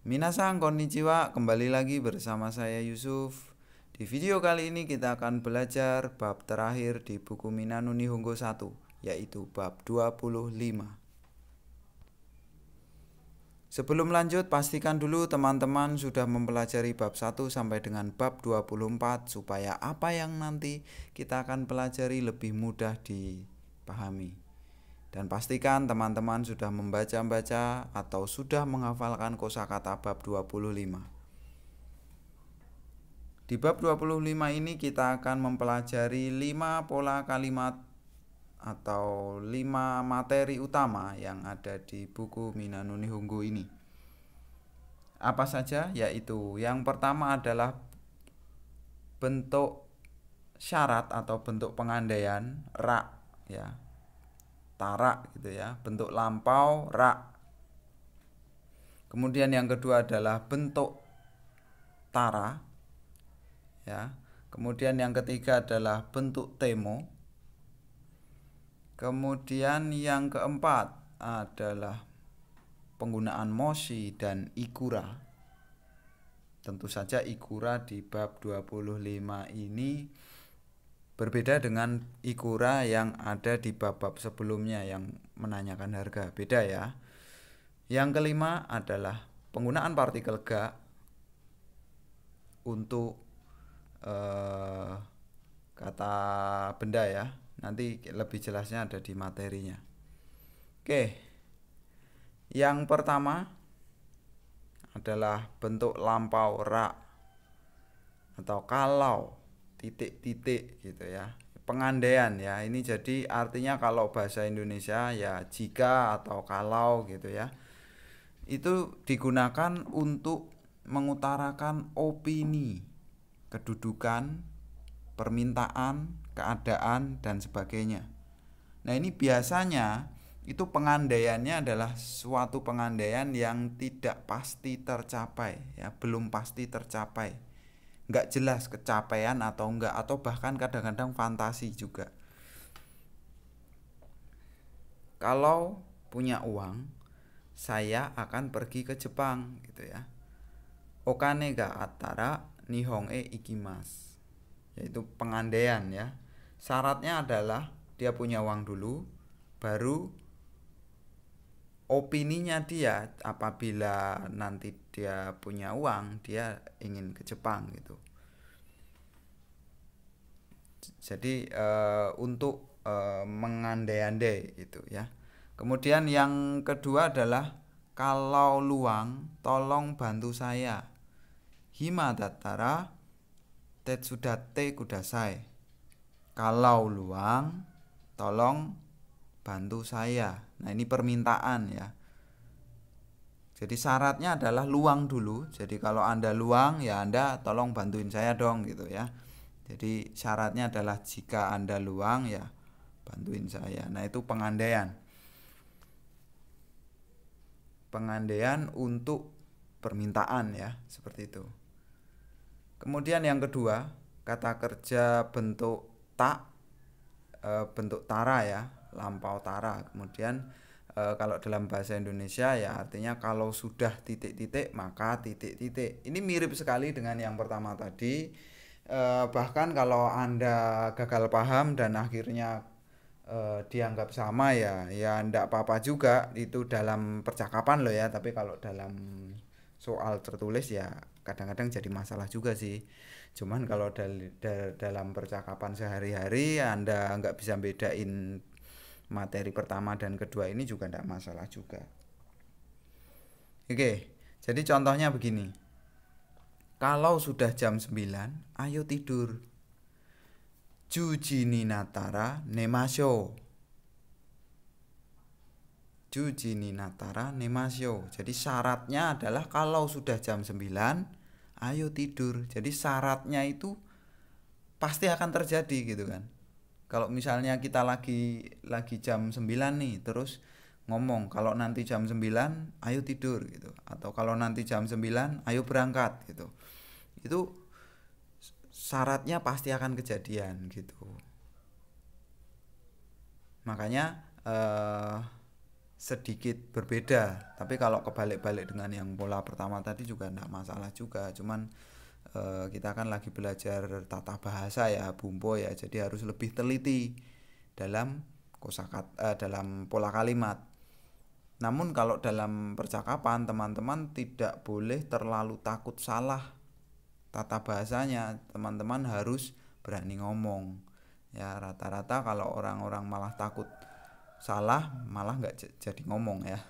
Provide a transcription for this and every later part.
Minasan konnichiwa, kembali lagi bersama saya Yusuf. Di video kali ini kita akan belajar bab terakhir di buku Minano Nihongo 1, yaitu bab 25. Sebelum lanjut, pastikan dulu teman-teman sudah mempelajari bab 1 sampai dengan bab 24 supaya apa yang nanti kita akan pelajari lebih mudah dipahami. Dan pastikan teman-teman sudah membaca-baca atau sudah menghafalkan kosakata bab 25. Di bab 25 ini kita akan mempelajari 5 pola kalimat atau 5 materi utama yang ada di buku Minano Nihongo ini. Apa saja? Yaitu yang pertama adalah bentuk syarat atau bentuk pengandaian ra, ya. Tara gitu ya, bentuk lampau ra. Kemudian yang kedua adalah bentuk tara, ya. Kemudian yang ketiga adalah bentuk temo. Kemudian yang keempat adalah penggunaan moshi dan ikura. Tentu saja ikura di bab 25 ini berbeda dengan ikura yang ada di bab-bab sebelumnya yang menanyakan harga. Beda ya. Yang kelima adalah penggunaan partikel ga untuk kata benda ya. Nanti lebih jelasnya ada di materinya. Oke. Yang pertama adalah bentuk lampau ra atau kalau titik-titik gitu ya. Pengandaian ya. Ini jadi artinya kalau bahasa Indonesia ya jika atau kalau gitu ya. Itu digunakan untuk mengutarakan opini, kedudukan, permintaan, keadaan, dan sebagainya. Nah ini biasanya itu pengandaiannya adalah suatu pengandaian yang tidak pasti tercapai, ya, belum pasti tercapai, nggak jelas kecapaian atau enggak, atau bahkan kadang-kadang fantasi juga. Kalau punya uang, saya akan pergi ke Jepang gitu ya. Okane ga attara Nihon e ikimasu. Yaitu pengandaian ya. Syaratnya adalah dia punya uang dulu, baru opininya dia apabila nanti dia punya uang, dia ingin ke Jepang gitu. Jadi untuk mengandai-andai itu ya. Kemudian yang kedua adalah kalau luang tolong bantu saya. Hima dattara tetsudate kudasai. Kalau luang tolong bantu saya. Nah ini permintaan ya. Jadi syaratnya adalah luang dulu. Jadi kalau Anda luang ya Anda tolong bantuin saya dong gitu ya. Jadi syaratnya adalah jika Anda luang ya bantuin saya. Nah itu pengandaian. Pengandaian untuk permintaan ya, seperti itu. Kemudian yang kedua, kata kerja bentuk tak, bentuk tara ya, lampau tara. Kemudian kalau dalam bahasa Indonesia ya artinya kalau sudah titik-titik maka titik-titik. Ini mirip sekali dengan yang pertama tadi. Bahkan kalau Anda gagal paham dan akhirnya dianggap sama ya ndak apa-apa juga itu dalam percakapan loh ya, tapi kalau dalam soal tertulis ya kadang-kadang jadi masalah juga sih. Cuman kalau dalam percakapan sehari-hari Anda nggak bisa bedain materi pertama dan kedua ini juga ndak masalah juga. Oke, jadi contohnya begini. Kalau sudah jam 9, ayo tidur. Juji ni natara nemasho. Juji ni natara nemasho. Jadi syaratnya adalah kalau sudah jam 9, ayo tidur. Jadi syaratnya itu pasti akan terjadi gitu kan. Kalau misalnya kita lagi jam 9 nih, terus ngomong kalau nanti jam 9 ayo tidur gitu, atau kalau nanti jam 9 ayo berangkat gitu. Itu syaratnya pasti akan kejadian gitu. Makanya sedikit berbeda. Tapi kalau kebalik-balik dengan yang pola pertama tadi juga tidak masalah juga. Cuman kita kan lagi belajar tata bahasa ya, Bumpo ya. Jadi harus lebih teliti dalam kosakata, dalam pola kalimat. Namun kalau dalam percakapan teman-teman tidak boleh terlalu takut salah tata bahasanya. Teman-teman harus berani ngomong. Ya rata-rata kalau orang-orang malah takut salah malah nggak jadi ngomong ya,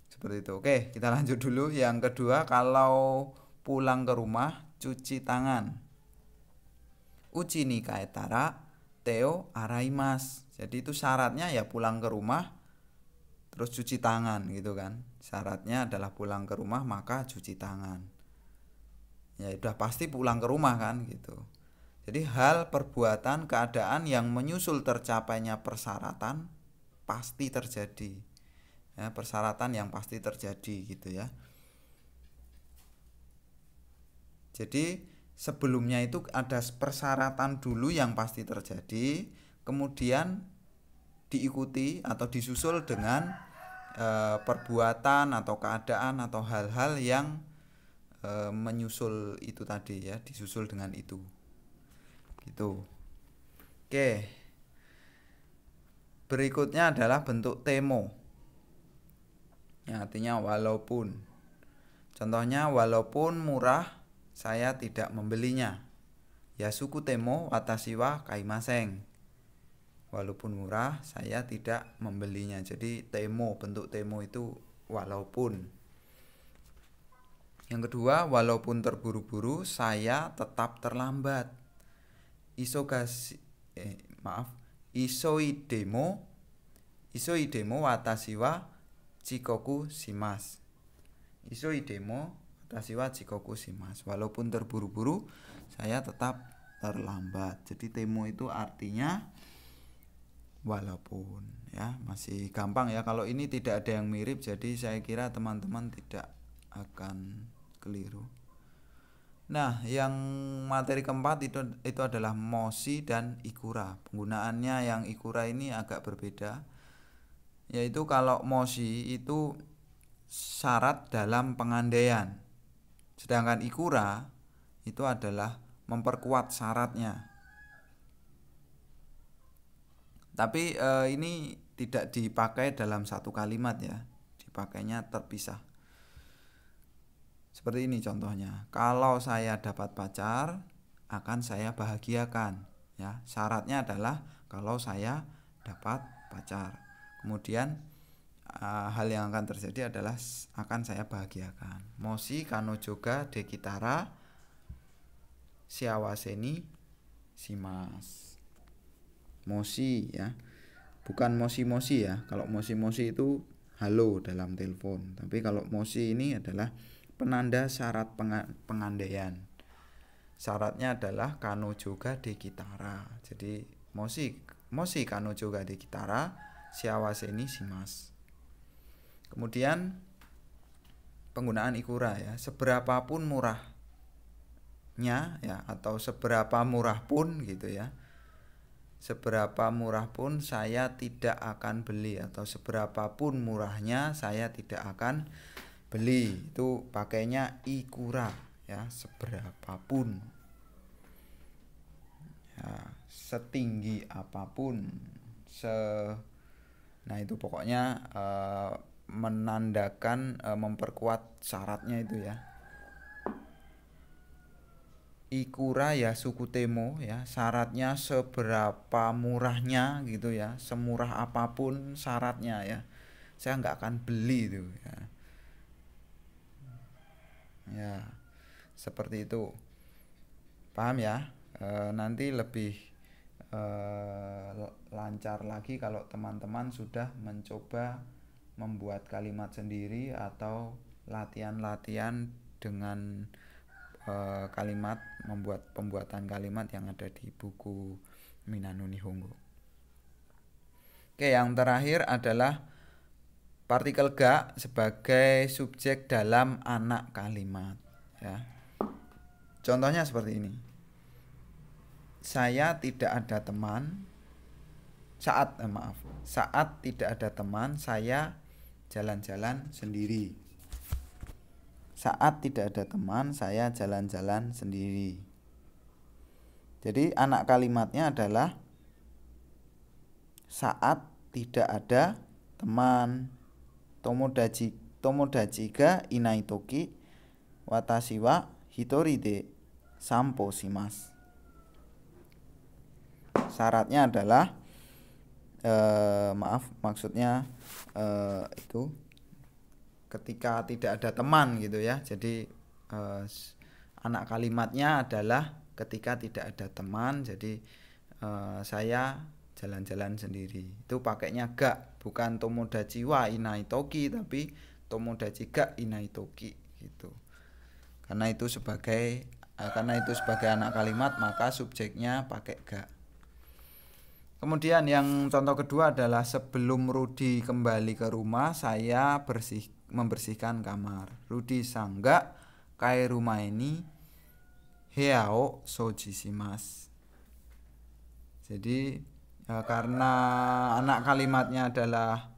seperti itu. Oke, kita lanjut dulu. Yang kedua, kalau pulang ke rumah cuci tangan. Uchi ni kaetara teo araimasu. Jadi itu syaratnya ya pulang ke rumah terus cuci tangan gitu kan. Syaratnya adalah pulang ke rumah maka cuci tangan. Ya udah pasti pulang ke rumah kan gitu. Jadi hal, perbuatan, keadaan yang menyusul tercapainya persyaratan pasti terjadi ya, persyaratan yang pasti terjadi gitu ya. Jadi sebelumnya itu ada persyaratan dulu yang pasti terjadi, kemudian diikuti atau disusul dengan perbuatan atau keadaan atau hal-hal yang menyusul itu tadi ya, disusul dengan itu gitu. Oke, berikutnya adalah bentuk temo, yang artinya walaupun. Contohnya, walaupun murah, saya tidak membelinya. Yasuku temo watashi wa kaimaseng. Walaupun murah, saya tidak membelinya. Jadi temo, bentuk temo itu walaupun. Yang kedua, walaupun terburu-buru, saya tetap terlambat. Isoidemo watashi wa chikoku shimasu. Isoidemo watashi wa chikoku shimasu. Walaupun terburu-buru, saya tetap terlambat. Jadi temo itu artinya walaupun ya, masih gampang ya. Kalau ini tidak ada yang mirip, jadi saya kira teman-teman tidak akan keliru. Nah, yang materi keempat itu adalah moshi dan ikura. Penggunaannya yang ikura ini agak berbeda. Yaitu kalau moshi itu syarat dalam pengandaian. Sedangkan ikura itu adalah memperkuat syaratnya. Tapi ini tidak dipakai dalam satu kalimat ya. Dipakainya terpisah. Seperti ini contohnya. Kalau saya dapat pacar, akan saya bahagiakan. Ya, syaratnya adalah kalau saya dapat pacar. Kemudian hal yang akan terjadi adalah akan saya bahagiakan. Moshi kanojoga dekitara shiawase ni shimasu. Moshi ya. Bukan moshi-moshi ya. Kalau moshi-moshi itu halo dalam telepon. Tapi kalau moshi ini adalah penanda syarat pengandaian. Syaratnya adalah kanojoga dekitara. Jadi moshi kanojoga dekitara shiawase ni shimasu. Kemudian penggunaan ikura ya. Seberapapun murahnya ya, atau seberapa murah pun gitu ya. Seberapa murah pun saya tidak akan beli, atau seberapapun murahnya saya tidak akan beli. Itu pakainya ikura ya, seberapapun ya, setinggi apapun, nah itu pokoknya menandakan memperkuat syaratnya itu ya. Ikura ya suku temo ya, syaratnya seberapa murahnya gitu ya, semurah apapun syaratnya ya, saya nggak akan beli itu ya. Ya seperti itu, paham ya. Nanti lebih lancar lagi kalau teman-teman sudah mencoba membuat kalimat sendiri atau latihan-latihan dengan kalimat, membuat pembuatan kalimat yang ada di buku Minano Nihongo. Oke, yang terakhir adalah partikel ga sebagai subjek dalam anak kalimat ya. Contohnya seperti ini. Saya tidak ada teman. Saat tidak ada teman, saya jalan-jalan sendiri. Saat tidak ada teman, saya jalan-jalan sendiri. Jadi anak kalimatnya adalah saat tidak ada teman. Tomodachi ga inai toki watashi wa hitori de sampo shimasu. Syaratnya adalah maksudnya itu ketika tidak ada teman gitu ya. Jadi anak kalimatnya adalah ketika tidak ada teman. Jadi saya jalan-jalan sendiri. Itu pakainya ga, bukan tomodachi wa inai toki, tapi tomodachi ga inai toki gitu. Karena itu sebagai anak kalimat, maka subjeknya pakai ga. Kemudian yang contoh kedua adalah sebelum Rudi kembali ke rumah, saya membersihkan kamar. Rudi sangga kai rumah ini heao soji shimasu. Jadi karena anak kalimatnya adalah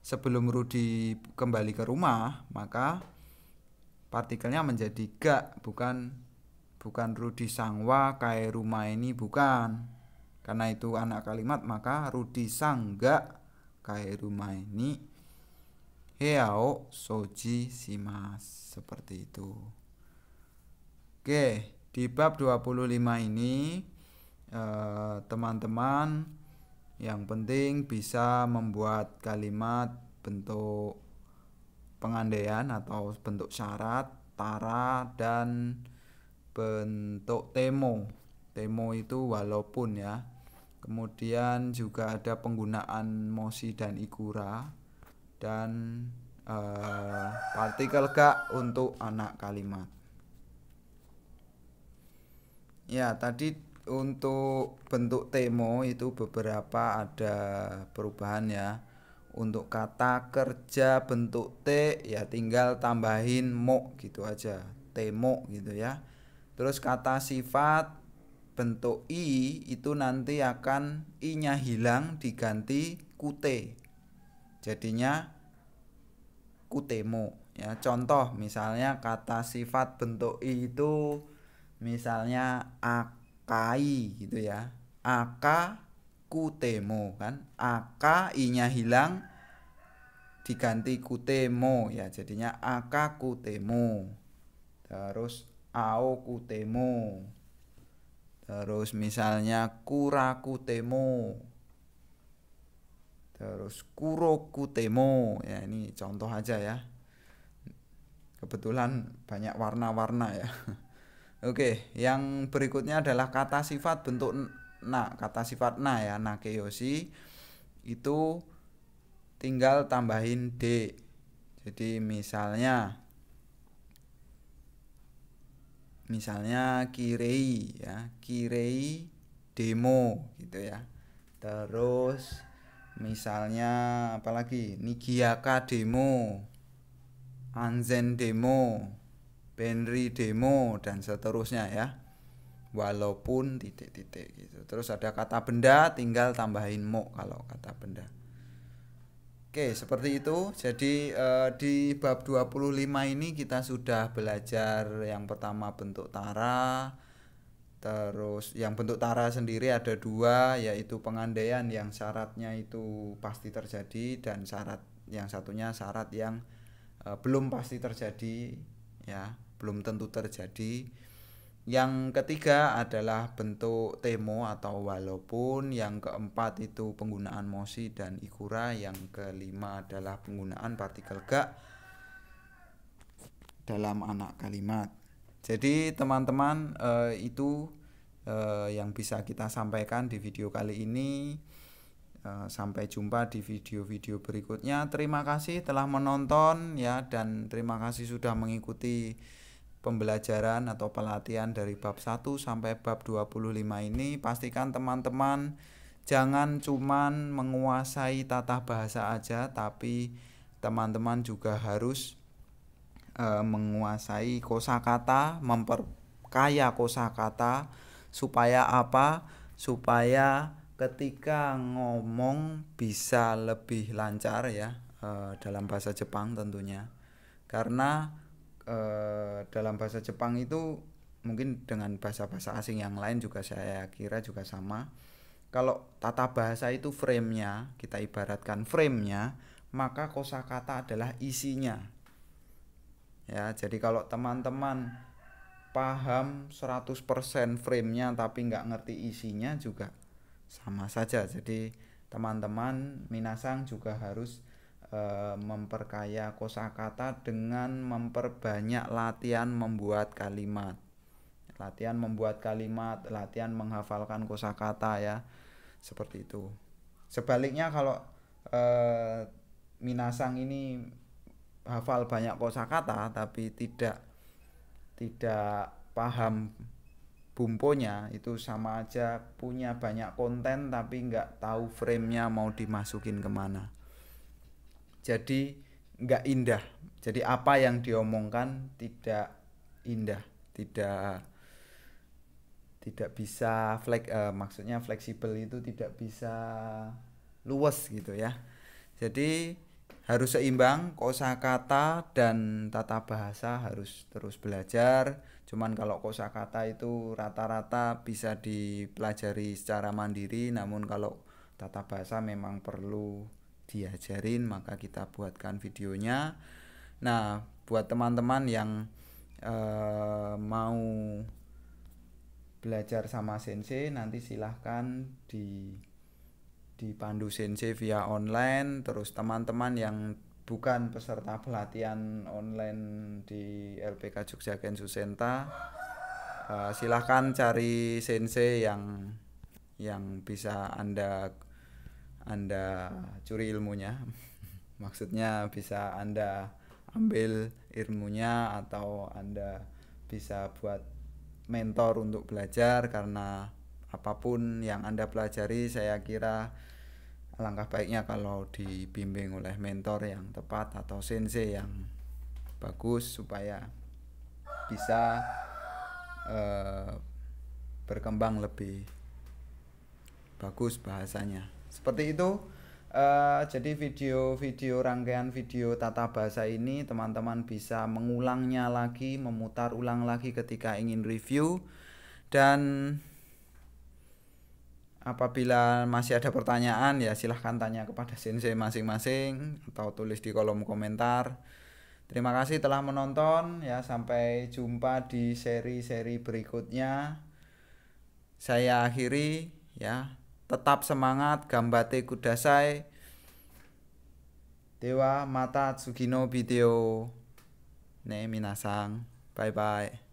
sebelum Rudi kembali ke rumah, maka partikelnya menjadi ga, bukan Rudi sangwa kai rumah ini, bukan. Karena itu anak kalimat, maka Rudi sangga kai rumah ini heao soji shimasu. Seperti itu. Oke, di bab 25 ini teman-teman yang penting bisa membuat kalimat bentuk pengandaian atau bentuk syarat, tara, dan bentuk temo. Temo itu walaupun ya. Kemudian juga ada penggunaan moshi dan ikura, dan partikel ga untuk anak kalimat. Ya, tadi untuk bentuk temo itu beberapa ada perubahan ya. Untuk kata kerja bentuk T ya tinggal tambahin mo gitu aja, temo gitu ya. Terus kata sifat bentuk I itu nanti akan I-nya hilang diganti kute. Jadinya kutemo ya. Contoh misalnya kata sifat bentuk I itu misalnya akai gitu ya. Aka kutemo kan. Aka I-nya hilang diganti kutemo ya. Jadinya aka kutemo. Terus ao kutemo. Terus misalnya kurakutemo. Terus kurokutemo. Ya ini contoh aja ya. Kebetulan banyak warna-warna ya. Oke, yang berikutnya adalah kata sifat bentuk na. Kata sifat na ya, nakeyoshi. Itu tinggal tambahin D. Jadi misalnya kirei ya, kirei demo gitu ya. Terus misalnya apalagi nigiaka demo, anzen demo, benri demo, dan seterusnya ya. Walaupun titik-titik gitu. Terus ada kata benda tinggal tambahin mo kalau kata benda. Oke, seperti itu. Jadi di bab 25 ini kita sudah belajar yang pertama bentuk tara. Terus yang bentuk tara sendiri ada dua, yaitu pengandaian yang syaratnya itu pasti terjadi, dan syarat yang satunya syarat yang belum pasti terjadi ya, belum tentu terjadi. Yang ketiga adalah bentuk temo atau walaupun. Yang keempat itu penggunaan moshi dan ikura. Yang kelima adalah penggunaan partikel ga dalam anak kalimat. Jadi teman-teman itu yang bisa kita sampaikan di video kali ini. Sampai jumpa di video-video berikutnya. Terima kasih telah menonton ya, dan terima kasih sudah mengikuti pembelajaran atau pelatihan dari bab 1 sampai bab 25 ini. Pastikan teman-teman jangan cuman menguasai tata bahasa aja, tapi teman-teman juga harus menguasai kosakata, memperkaya kosakata. Supaya apa? Supaya ketika ngomong bisa lebih lancar ya, dalam bahasa Jepang tentunya. Karena dalam bahasa Jepang itu mungkin dengan bahasa-bahasa asing yang lain juga saya kira juga sama. Kalau tata bahasa itu frame-nya, kita ibaratkan frame-nya, maka kosakata adalah isinya. Ya, jadi kalau teman-teman paham 100% frame-nya tapi nggak ngerti isinya juga sama saja. Jadi teman-teman minasang juga harus memperkaya kosakata dengan memperbanyak latihan membuat kalimat. Latihan membuat kalimat, latihan menghafalkan kosakata ya. Seperti itu. Sebaliknya kalau minasang ini hafal banyak kosakata tapi tidak paham bumponya, itu sama aja punya banyak konten tapi nggak tahu frame-nya mau dimasukin kemana. Jadi nggak indah. Jadi apa yang diomongkan tidak indah, tidak bisa maksudnya fleksibel itu tidak bisa luwes gitu ya. Jadi harus seimbang, kosakata dan tata bahasa harus terus belajar. Cuman kalau kosakata itu rata-rata bisa dipelajari secara mandiri, namun kalau tata bahasa memang perlu diajarin, maka kita buatkan videonya. Nah, buat teman-teman yang mau belajar sama sensei, nanti silahkan dipandu sensei via online. Terus teman-teman yang bukan peserta pelatihan online di LPK Jogja Kensu Senta, silahkan cari sensei yang bisa anda curi ilmunya. Maksudnya bisa Anda ambil ilmunya atau Anda bisa buat mentor untuk belajar, karena apapun yang Anda pelajari saya kira alangkah baiknya kalau dibimbing oleh mentor yang tepat atau sensei yang bagus supaya bisa berkembang lebih bagus bahasanya. Seperti itu. Jadi video rangkaian video tata bahasa ini teman-teman bisa mengulangnya lagi, memutar ulang lagi ketika ingin review. Dan apabila masih ada pertanyaan ya silahkan tanya kepada sensei masing-masing atau tulis di kolom komentar. Terima kasih telah menonton ya, sampai jumpa di seri-seri berikutnya. Saya akhiri ya. Tetap semangat, gambate kudasai. Dewa mata tsukino video ne minasang. Bye bye.